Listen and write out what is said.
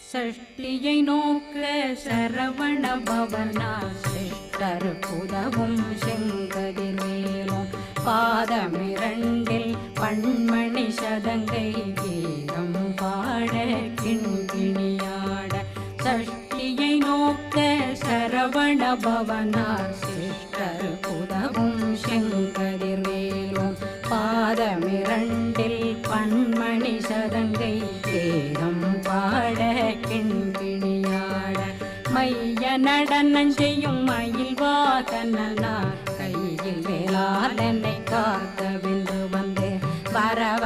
சஷ்டியை நோக்க சரவண பவனா சிஷ்டர் புதவும் செங்கதிர்வேலும் பாதமிரண்டில் பண்மணி சதங்கை கீதம் பாட கிண்கிணியாட சஷ்டியை நோக்க சரவண பவனா சிஷ்டர் புதவும் செங்கதிர்வேலும் பாதமிரண்டில் பண்மணி சதங்கை கீதம் பாட கிண்கிணியாட மைய நடனம் செய்யும் மயில் வாகனார் கையில் வேளாளனை காக்க வென்று வந்து வரவ